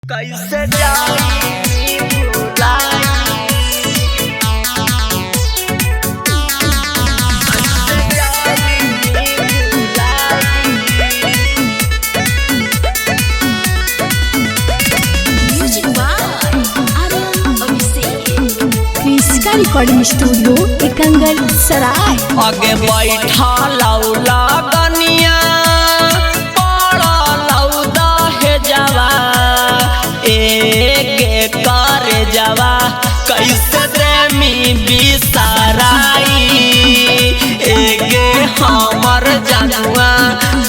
कैसे जाई भुलाई रिकॉर्डिंग स्टूडियो एकंगर सराय आगे बैठा लौला गनिया पड़ा लौदा है जवा एगे कर जवा कैसे देमी बिसराई एगे हमर जनुआ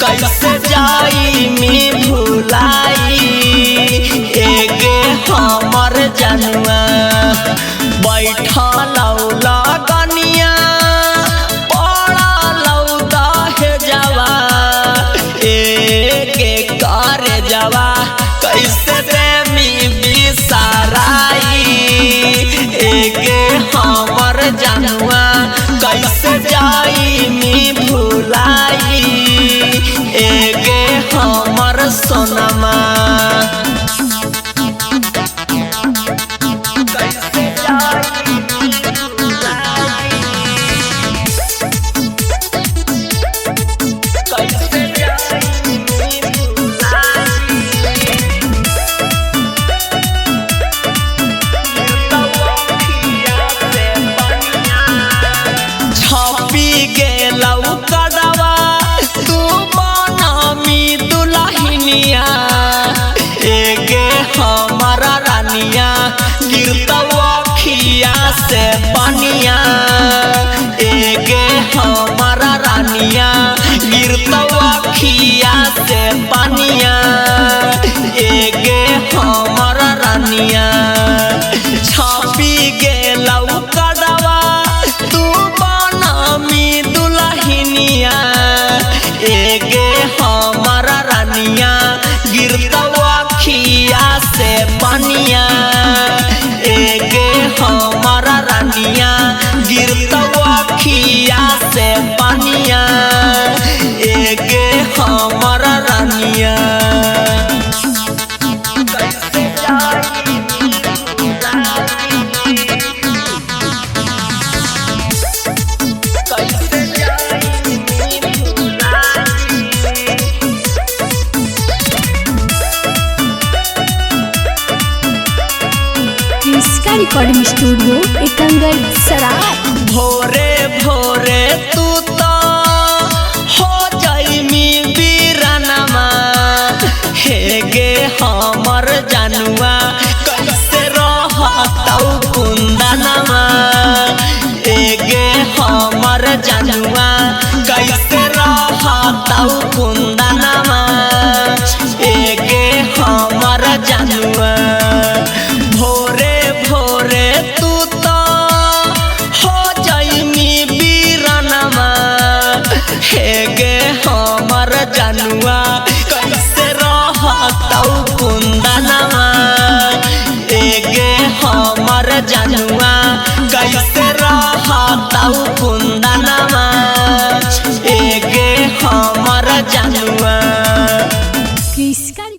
कैसे जाई मी भुलाई एगे हमर जनुआ बैठा लौला गनिया पड़ा लौदा है जवा एगे कर जवा कैसे देमी बिसराई एगे हमर जनुआ कैसे जाई मी भुलाई एगे हमर सोनमा हमारा रानिया गिरतवा खिया से बनिया एगे हमारा रानिया गिरतवा खिया से बनिया एगे हमारा रानिया छापी गेलौ कड़वा तू बनामी दुल्हनिया एगे हमारा रानिया गिरतवा खिया से बनिया एगे हमारा रानिया गिरतवा खिया से बनिया एगे हमारा रानिया रिकॉर्डिंग स्टूडियो एकंगर सराय भोरे भोरे तू तो हो जाइमी बीरानमा हेगे हमर जनुआ कैसे रहतौ कुंदनमा एगे हमर जनुआ कैसे रहतौ कुंदनमा एगे हमर जनुआ भोरे भोरे तू तो हो जाइमी बीरानमा हेगे हमर जनुआ कैसे रहतौ कुंदनमा एगे हमर जनुआ